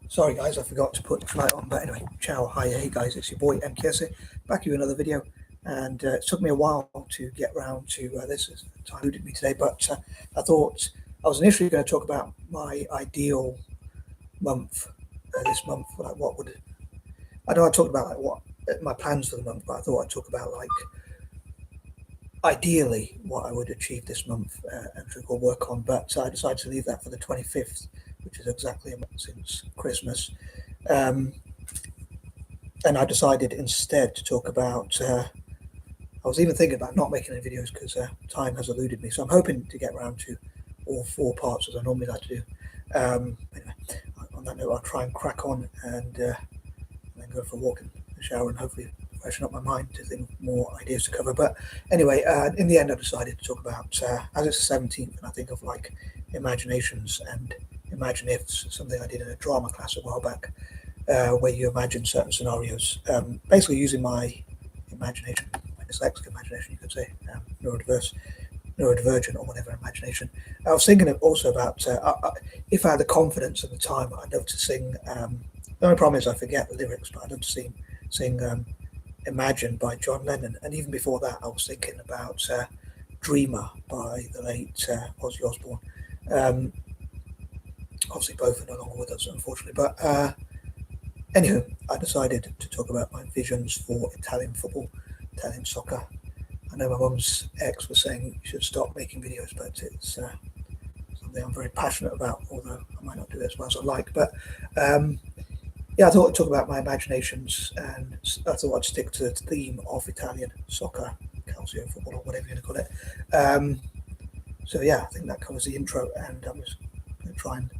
Sorry guys, I forgot to put the flight on, but anyway, ciao, hi, hey guys, it's your boy M.K.S here, back with another video, and it took me a while to get round to this. Time eluded me today, but I thought I was initially going to talk about my ideal month this month. Like, what would I know? I talked about like what my plans for the month, but I thought I'd talk about like ideally what I would achieve this month and work on. But I decided to leave that for the 25th, which is exactly a month since Christmas. And I decided instead to talk about. I was even thinking about not making any videos because time has eluded me. So I'm hoping to get around to all 4 parts as I normally like to do. Anyway, on that note, I'll try and crack on and then go for a walk in the shower and hopefully freshen up my mind to think more ideas to cover. But anyway, in the end, I decided to talk about, as it's the 17th, and I think of like imaginations and imagine ifs, something I did in a drama class a while back, where you imagine certain scenarios, basically using my imagination, my dyslexic imagination, you could say, neurodivergent or whatever imagination. I was thinking also about if I had the confidence at the time, I'd love to sing. The only problem is I forget the lyrics, but I'd love to sing Imagine by John Lennon. And even before that, I was thinking about Dreamer by the late Ozzy Osbourne. Obviously, both are no longer with us, unfortunately. But anywho, I decided to talk about my visions for Italian football, Italian soccer. I know my mum's ex was saying you should stop making videos, but it's something I'm very passionate about, although I might not do it as well as I like. But yeah, I thought I'd talk about my imaginations, and I thought I'd stick to the theme of Italian soccer, Calcio football, or whatever you're going to call it. So yeah, I think that covers the intro, and I'm just going to try and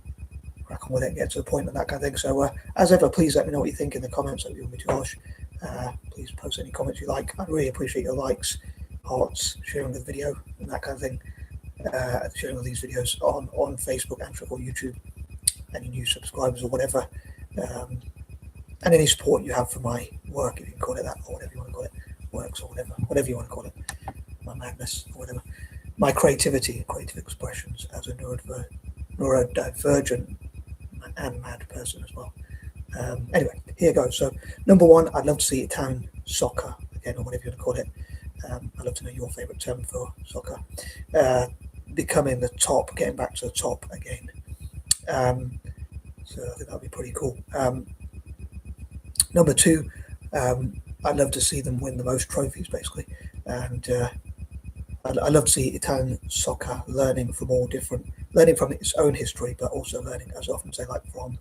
crack on with it and get to the point and that kind of thing. So as ever, please let me know what you think in the comments. If you want me to harsh, please post any comments you like. I'd really appreciate your likes, hearts, sharing the video and that kind of thing. Sharing all these videos on Facebook and or YouTube. Any new subscribers or whatever. And any support you have for my work, if you can call it that, or whatever you want to call it, works or whatever you want to call it, my madness or whatever, my creativity, creative expressions as a neurodivergent and mad person as well. Anyway, here goes. So number 1, I'd love to see Italian soccer again, or whatever you want to call it. I'd love to know your favourite term for soccer. Becoming the top, getting back to the top again. So I think that'd be pretty cool. Number 2, I'd love to see them win the most trophies, basically, and I'd love to see Italian soccer learning from its own history, but also learning, as I often say, like from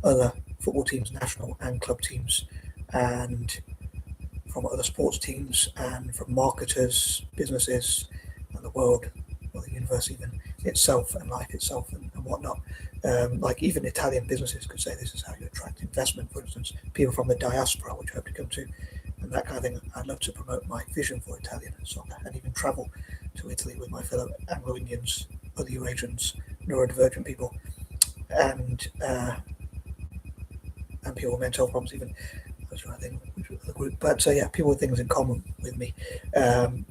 other football teams, national and club teams, and from other sports teams, and from marketers, businesses, and the world, or the universe even itself, and life itself, and whatnot. Like even Italian businesses could say this is how you attract investment, for instance, people from the diaspora, which I hope to come to, and that kind of thing. I'd love to promote my vision for Italian soccer and even travel to Italy with my fellow Anglo-Indians, other Eurasians, neurodivergent people, and people with mental health problems even. That's right, I think, which was the group. But yeah, people with things in common with me, and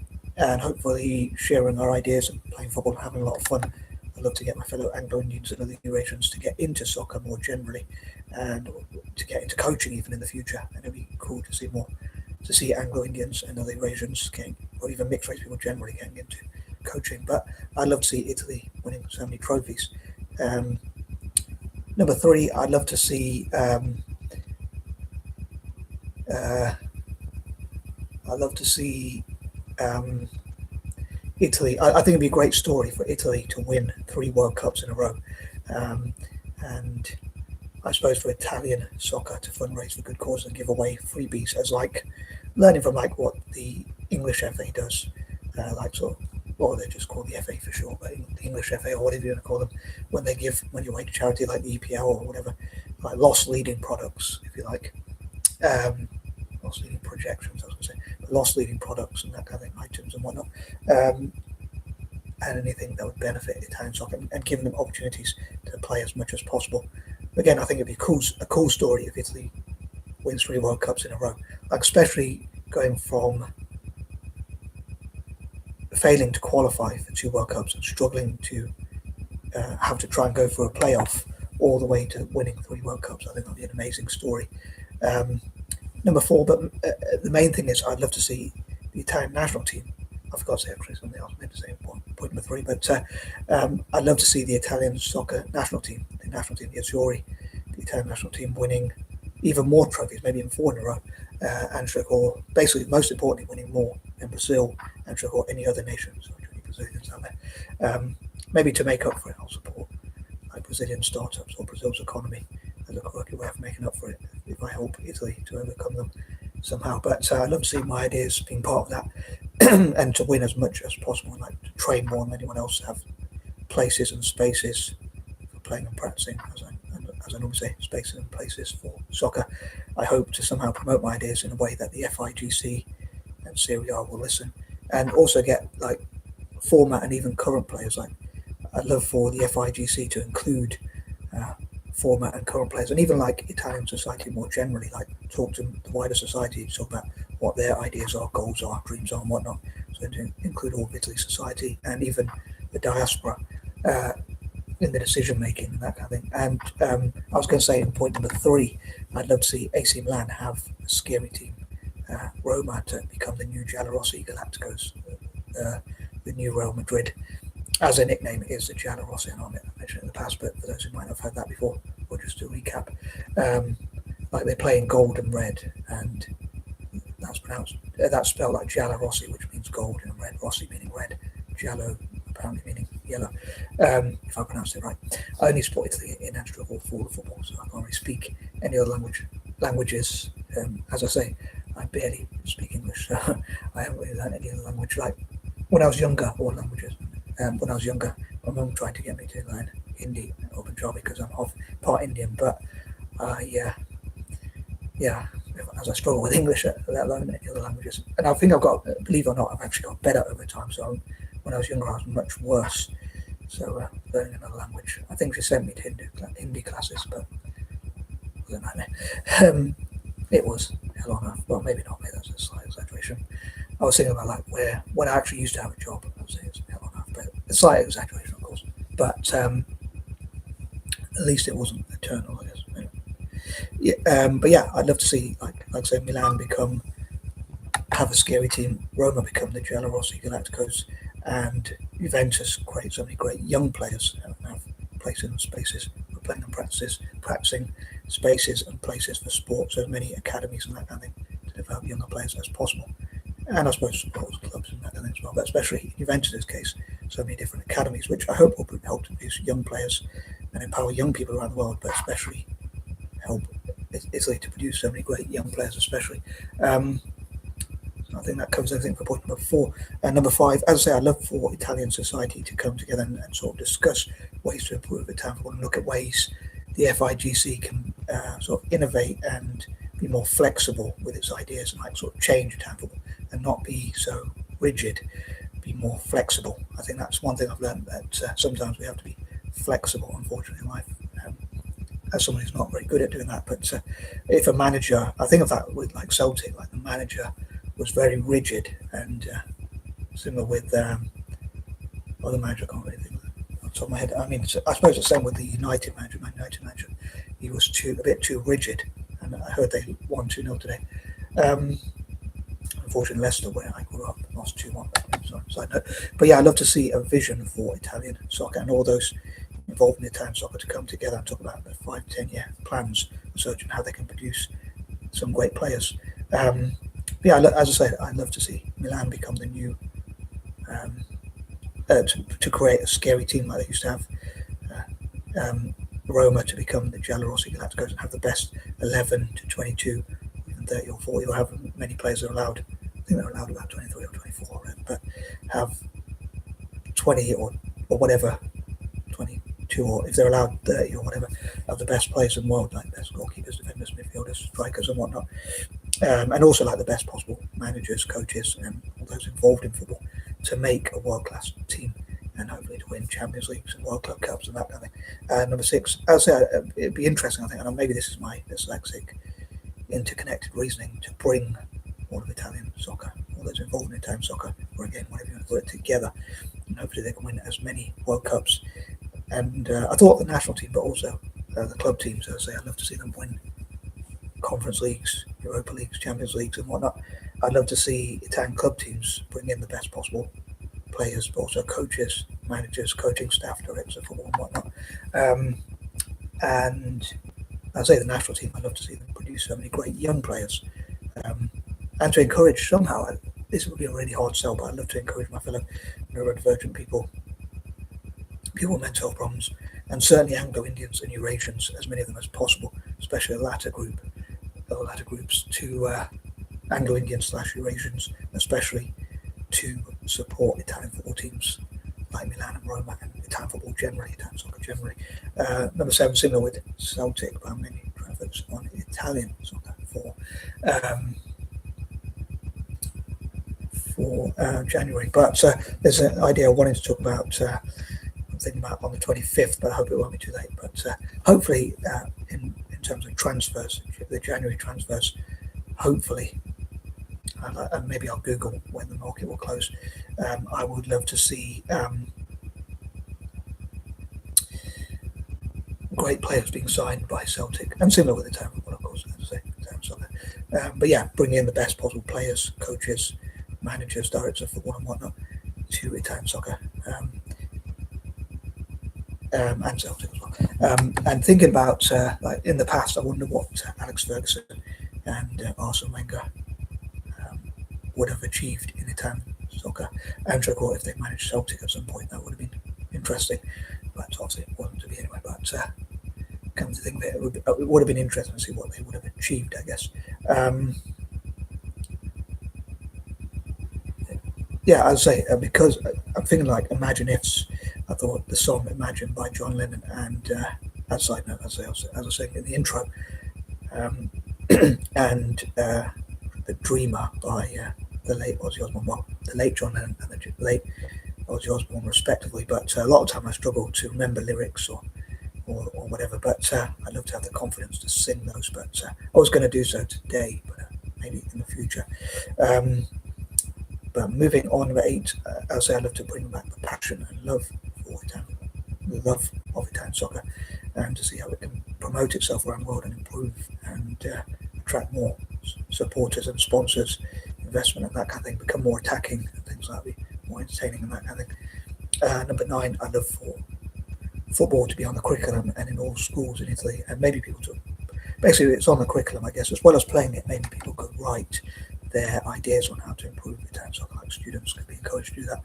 hopefully sharing our ideas and playing football and having a lot of fun. I'd love to get my fellow Anglo-Indians and other Eurasians to get into soccer more generally, and to get into coaching even in the future. And it'd be cool to see Anglo-Indians and other Eurasians getting, or even mixed race people generally getting into coaching. But I'd love to see Italy winning so many trophies. Number 3, I'd love to see Italy. I think it'd be a great story for Italy to win 3 World Cups in a row, and I suppose for Italian soccer to fundraise for good cause and give away freebies, as like learning from like what the English FA does, like sort of, or they're just called the FA for short, but the English FA or whatever you want to call them, when they give money away to charity like the EPL or whatever, like loss leading products, if you like. Loss leading projections, I was going to say, but loss leading products and that kind of thing, items and whatnot, and anything that would benefit Italian soccer and giving them opportunities to play as much as possible. Again, I think it'd be a cool story if Italy wins 3 World Cups in a row, like especially going from failing to qualify for 2 World Cups and struggling to have to try and go for a playoff all the way to winning 3 World Cups. I think that'll be an amazing story. Number 4, but the main thing is I'd love to see the Italian national team. I forgot to say actually something else I meant to say point number 3, but I'd love to see the Italian soccer national team, the Azzurri, the Italian national team winning even more trophies, maybe even 4 in a row, and or basically most importantly winning more than Brazil and or any other nation. So any Brazilians out there, maybe to make up for it, I'll support like Brazilian startups or Brazil's economy as a quirky way of making up for it if I help Italy to overcome them somehow. But I'd love to see my ideas being part of that and to win as much as possible, and like to train more than anyone else, to have places and spaces for playing and practicing, as I normally say, spaces and places for soccer. I hope to somehow promote my ideas in a way that the FIGC and Serie A will listen, and also get like format and even current players. Like I'd love for the FIGC to include format and current players, and even like Italian society more generally, like talk to the wider society, talk about what their ideas are, goals are, dreams are, and whatnot. So to include all of Italy's society and even the diaspora in the decision making and that kind of thing. And I was going to say in point number 3, I'd love to see AC Milan have a scary team, Roma to become the new Giallorossi Galacticos, the new Real Madrid. As a nickname, it is the Giallorossi, and I mentioned it in the past, but for those who might not have heard that before, or just to recap, like they play in gold and red, and that's spelled like Giallorossi, which means gold, and red, Rossi meaning red, Giallo apparently meaning yellow, if I pronounced it right. I only support Italy in extra for the football, so I can't really speak any other languages. As I say, I barely speak English, so I haven't really learned any other language. Like when I was younger, when I was younger, my mum tried to get me to learn Hindi or Punjabi because I'm half part Indian, but as I struggle with English, let alone any other languages. And I think believe it or not, I've actually got better over time. So when I was younger, I was much worse. So learning another language, I think she sent me to Hindi classes, but it was a nightmare. It was hell on earth. Well, maybe not. Maybe that's a slight exaggeration. I was thinking about like when I actually used to have a job, I would say it's hell on earth, but a slight exaggeration, of course. But at least it wasn't eternal, I guess. But yeah, I'd love to see like I say, Milan have a scary team, Roma become the Giallorossi Galacticos, and Juventus create so many great young players and have places and spaces for playing and practicing spaces and places for sports, so many academies and that kind of thing to develop younger players as possible. And I suppose sports clubs and that kind of thing as well, but especially in Juventus' case, so many different academies, which I hope will help to produce young players and empower young people around the world, but especially help Italy to produce so many great young players, especially. I think that covers everything for point number 4. And number 5, as I say, I'd love for Italian society to come together and sort of discuss ways to improve Italian football and look at ways the FIGC can sort of innovate and be more flexible with its ideas and like sort of change Italian football and not be so rigid, be more flexible. I think that's one thing I've learned, that sometimes we have to be flexible, unfortunately, in life. As someone who's not very good at doing that, but if a manager, I think of that with like Celtic, like the manager was very rigid, and similar with other manager, I can't really think off the top of my head. I mean, I suppose the same with the United manager, Man United manager. He was a bit too rigid, and I heard they won 2-0 today. Unfortunately, Leicester, where I grew up, lost 2-1. Sorry, side note. But yeah, I'd love to see a vision for Italian soccer and all those involved in Italian soccer to come together and talk about the 5-10 year plans, research, and how they can produce some great players. Yeah, as I say, I'd love to see Milan become the new to create a scary team like they used to have. Roma to become the Giallorossi Galacticos and have the best 11 to 22, even 30 or 40, or however many players are allowed. I think they're allowed about 23 or 24, but have 20 or whatever, 22, or if they're allowed 30 or whatever, of the best players in the world, like best goalkeepers, defenders, midfielders, strikers, and whatnot. And also like the best possible managers, coaches, and all those involved in football to make a world-class team and hopefully to win Champions Leagues and World Club Cups and that kind of thing. Number 6, I would say it'd be interesting, I think, and maybe this is my dyslexic interconnected reasoning, to bring all of Italian soccer, all those involved in Italian soccer, or again, whatever you want to put it, together, and hopefully they can win as many World Cups. And I thought the national team, but also the club teams, as I say, I'd love to see them win Conference Leagues, Europa Leagues, Champions Leagues, and whatnot. I'd love to see Italian club teams bring in the best possible players, but also coaches, managers, coaching staff, directors of football, and whatnot. And I say the national team, I'd love to see them produce so many great young players, and to encourage somehow. This would be a really hard sell, but I'd love to encourage my fellow neurodivergent people with mental health problems, and certainly Anglo-Indians and Eurasians, as many of them as possible, especially the latter groups, to Anglo-Indians/Eurasians, especially to support Italian football teams like Milan and Roma, and Italian football generally, Italian soccer generally. Number 7, similar with Celtic, but I'm mainly trying to focus on Italian soccer for January. But there's an idea I wanted to talk about. I'm thinking about on the 25th, but I hope it won't be too late. But hopefully, in terms of transfers, the January transfers, hopefully, and maybe I'll Google when the market will close. I would love to see great players being signed by Celtic, and similar with Italian football, of course, as I say, Italian soccer. But yeah, bring in the best possible players, coaches, managers, directors of football, and whatnot to Italian soccer. And Celtic as well. And thinking about like in the past, I wonder what Alex Ferguson and Arsene Wenger would have achieved in Italian soccer. And sure, if they managed Celtic at some point, that would have been interesting. But obviously, it wasn't to be anyway. But come to think of it, it would have been interesting to see what they would have achieved, I guess. Yeah, I'd say because I'm thinking like Imagine Ifs. I thought the song Imagine by John Lennon, and as a side note, as I was saying in the intro, and The Dreamer by the late Ozzy Osbourne, well, the late John Lennon and the late Ozzy Osbourne respectively, but a lot of time I struggle to remember lyrics or whatever, but I'd love to have the confidence to sing those, but I was going to do so today, but maybe in the future. But moving on, number 8, I'll say I'd love to bring back the passion and love for the love of Italian soccer, and to see how it can promote itself around the world and improve and attract more supporters and sponsors, investment and that kind of thing, become more attacking and things like that, more entertaining and that kind of thing. Number 9, I'd love for football to be on the curriculum and in all schools in Italy, and maybe people to, basically it's on the curriculum, I guess, as well as playing it, maybe people could write their ideas on how to improve Italian soccer, like students could be encouraged to do that.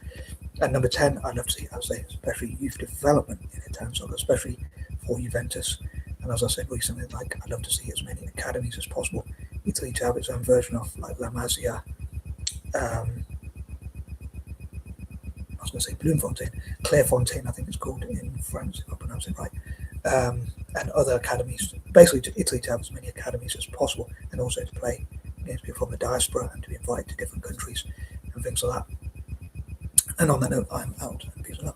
And number 10, I'd love to see, I'd say, especially youth development in Italian soccer, especially for Juventus. And as I said recently, like I'd love to see as many academies as possible. Italy to have its own version of like La Masia, I was going to say Bloemfontein, Clairefontaine, I think it's called in France, if I pronounce it right, and other academies. Basically, to Italy to have as many academies as possible, and also to play against people from the diaspora and to be invited to different countries and things like that. And on that note, I'm out. Peace and love.